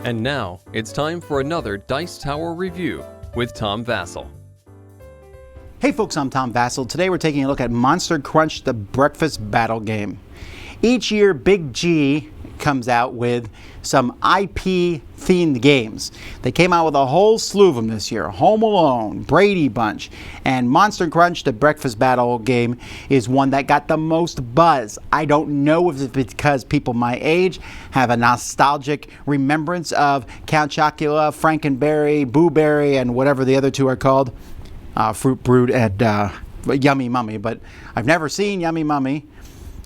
And now, it's time for another Dice Tower review with Tom Vasel. Hey folks, I'm Tom Vasel. Today we're taking a look at Monster Crunch, the breakfast battle game. Each year, Big G comes out with some IP-themed games. They came out with a whole slew of them this year. Home Alone, Brady Bunch, and Monster Crunch, the breakfast battle game, is one that got the most buzz. I don't know if it's because people my age have a nostalgic remembrance of Count Chocula, Frankenberry, Boo Berry, and whatever the other two are called. Fruit Brute and Yummy Mummy, but I've never seen Yummy Mummy.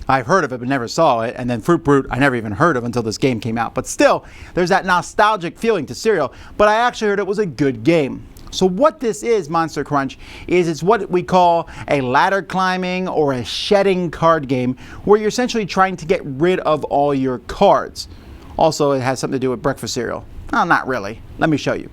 I've heard of it but never saw it, and then Fruit Brute I never even heard of until this game came out. But still, there's that nostalgic feeling to cereal, but I actually heard it was a good game. So what this is, Monster Crunch, is it's what we call a ladder climbing or a shedding card game where you're essentially trying to get rid of all your cards. Also, it has something to do with breakfast cereal. Oh, not really. Let me show you.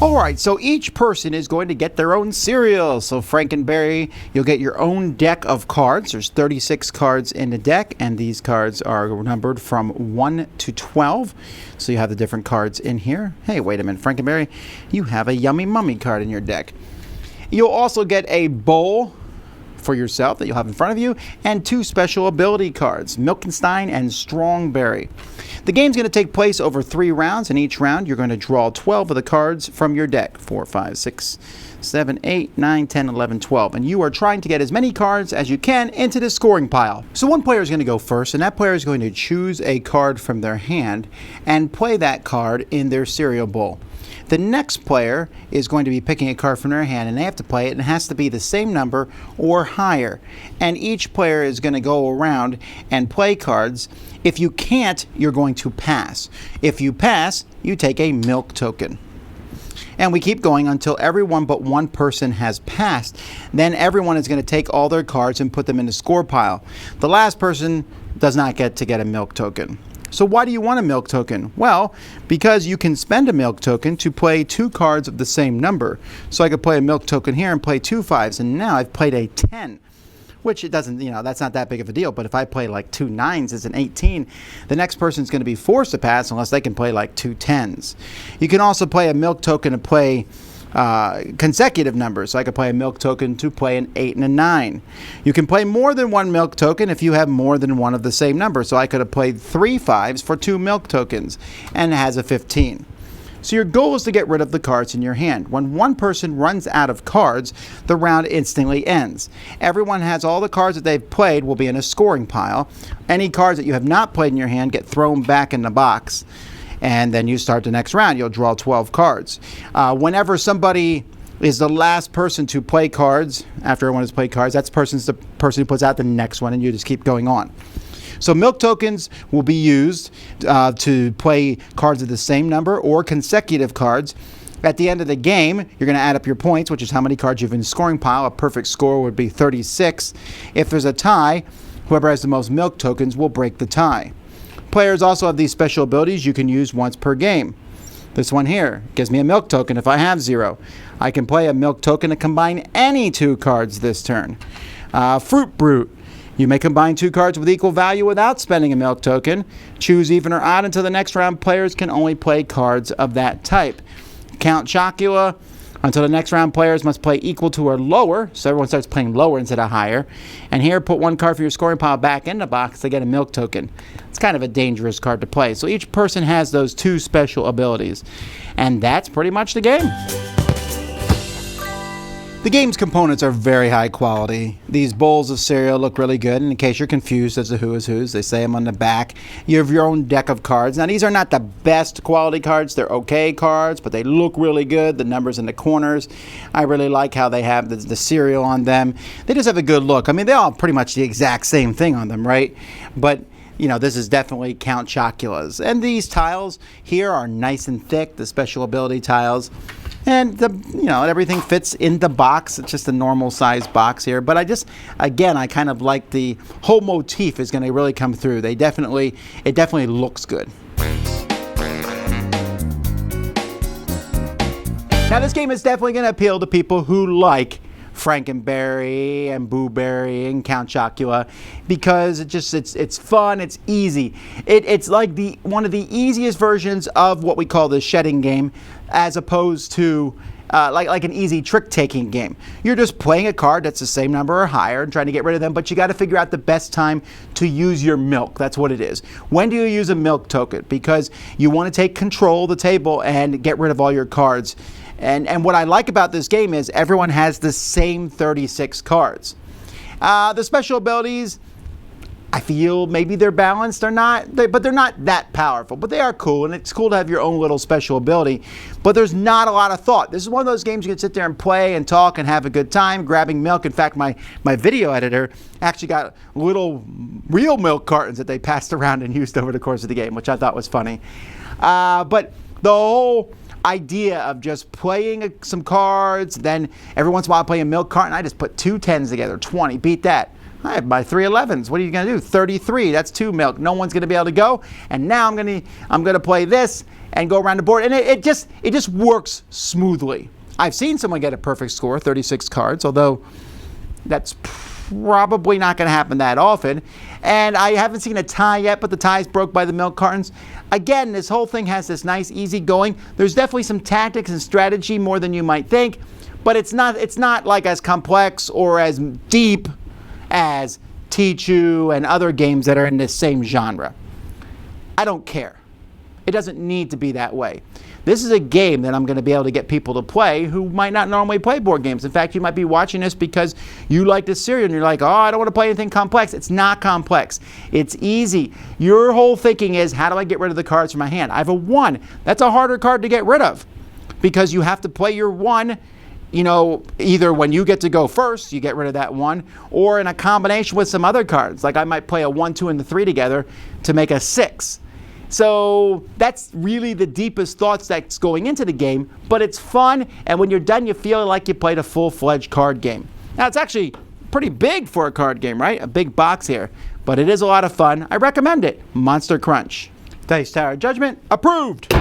Alright, so each person is going to get their own cereal. So Frankenberry, you'll get your own deck of cards. There's 36 cards in the deck, and these cards are numbered from 1 to 12. So you have the different cards in here. Hey, wait a minute, Frankenberry, you have a Yummy Mummy card in your deck. You'll also get a bowl for yourself that you'll have in front of you, and two special ability cards, Milkenstein and Strongberry. The game's going to take place over 3 rounds, and each round you're going to draw 12 of the cards from your deck. 4, 5, 6, 7, 8, 9, 10, 11, 12. And you are trying to get as many cards as you can into the scoring pile. So one player is going to go first, and that player is going to choose a card from their hand and play that card in their cereal bowl. The next player is going to be picking a card from their hand, and they have to play it, and it has to be the same number or higher. And each player is going to go around and play cards. If you can't, you're going to pass. If you pass, you take a milk token. And we keep going until everyone but one person has passed. Then everyone is going to take all their cards and put them in the score pile. The last person does not get to get a milk token. So why do you want a milk token? Well, because you can spend a milk token to play 2 cards of the same number. So I could play a milk token here and play 2 5s, and now I've played a 10. Which it doesn't, that's not that big of a deal. But if I play like 2 9s, it's an 18. The next person's going to be forced to pass unless they can play like 2 10s. You can also play a milk token to play consecutive numbers. So I could play a milk token to play an 8 and a 9. You can play more than one milk token if you have more than one of the same number. So I could have played 3 5s for 2 milk tokens, and it has a 15. So your goal is to get rid of the cards in your hand. When one person runs out of cards, the round instantly ends. Everyone has all the cards that they've played will be in a scoring pile. Any cards that you have not played in your hand get thrown back in the box. And then you start the next round. You'll draw 12 cards. Whenever somebody is the last person to play cards, after everyone has played cards, that's the person who puts out the next one, and you just keep going on. So milk tokens will be used to play cards of the same number or consecutive cards. At the end of the game, you're going to add up your points, which is how many cards you have in the scoring pile. A perfect score would be 36. If there's a tie, whoever has the most milk tokens will break the tie. Players also have these special abilities you can use once per game. This one here gives me a milk token if I have 0. I can play a milk token to combine any 2 cards this turn. Fruit Brute. You may combine 2 cards with equal value without spending a milk token. Choose even or odd until the next round. Players can only play cards of that type. Count Chocula. Until the next round, players must play equal to or lower. So everyone starts playing lower instead of higher. And here, put 1 card from your scoring pile back in the box to get a milk token. It's kind of a dangerous card to play. So each person has those 2 special abilities. And that's pretty much the game. The game's components are very high quality. These bowls of cereal look really good, and in case you're confused as to who is whose, they say them on the back. You have your own deck of cards. Now, these are not the best quality cards. They're okay cards, but they look really good. The numbers in the corners, I really like how they have the cereal on them. They just have a good look. I mean, they're all pretty much the exact same thing on them, right? But this is definitely Count Chocula's. And these tiles here are nice and thick, the special ability tiles. And everything fits in the box. It's just a normal size box here. But I kind of like the whole motif is going to really come through. It definitely looks good. Now, this game is definitely going to appeal to people who like Frankenberry and Boo Berry and Count Chocula because it's fun, it's easy. It's like one of the easiest versions of what we call the shedding game, as opposed to like an easy trick-taking game. You're just playing a card that's the same number or higher and trying to get rid of them, but you got to figure out the best time to use your milk. That's what it is. When do you use a milk token? Because you want to take control of the table and get rid of all your cards. And what I like about this game is everyone has the same 36 cards. The special abilities, I feel maybe they're balanced or not, but they're not that powerful. But they are cool, and it's cool to have your own little special ability. But there's not a lot of thought. This is one of those games you can sit there and play and talk and have a good time grabbing milk. In fact, my video editor actually got little real milk cartons that they passed around and used over the course of the game, which I thought was funny. But the whole idea of just playing some cards, then every once in a while playing a milk carton, I just put 2 10s together, 20, beat that. I have my 3 11s. What are you going to do? 33, that's 2 milk. No one's going to be able to go. And now I'm going to play this and go around the board. And it just works smoothly. I've seen someone get a perfect score, 36 cards, although that's probably not going to happen that often. And I haven't seen a tie yet, but the tie's broke by the milk cartons. Again, this whole thing has this nice, easy going. There's definitely some tactics and strategy more than you might think, but it's not like as complex or as deep as Tichu and other games that are in this same genre. I don't care. It doesn't need to be that way. This is a game that I'm going to be able to get people to play who might not normally play board games. In fact, you might be watching this because you like this series and you're like, oh, I don't want to play anything complex. It's not complex. It's easy. Your whole thinking is, how do I get rid of the cards from my hand? I have a 1. That's a harder card to get rid of because you have to play your 1, either when you get to go first, you get rid of that 1, or in a combination with some other cards. Like I might play a 1, 2, and the 3 together to make a 6. So that's really the deepest thoughts that's going into the game, but it's fun, and when you're done, you feel like you played a full-fledged card game. Now, it's actually pretty big for a card game, right? A big box here, but it is a lot of fun. I recommend it. Monster Crunch. Dice Tower Judgment approved.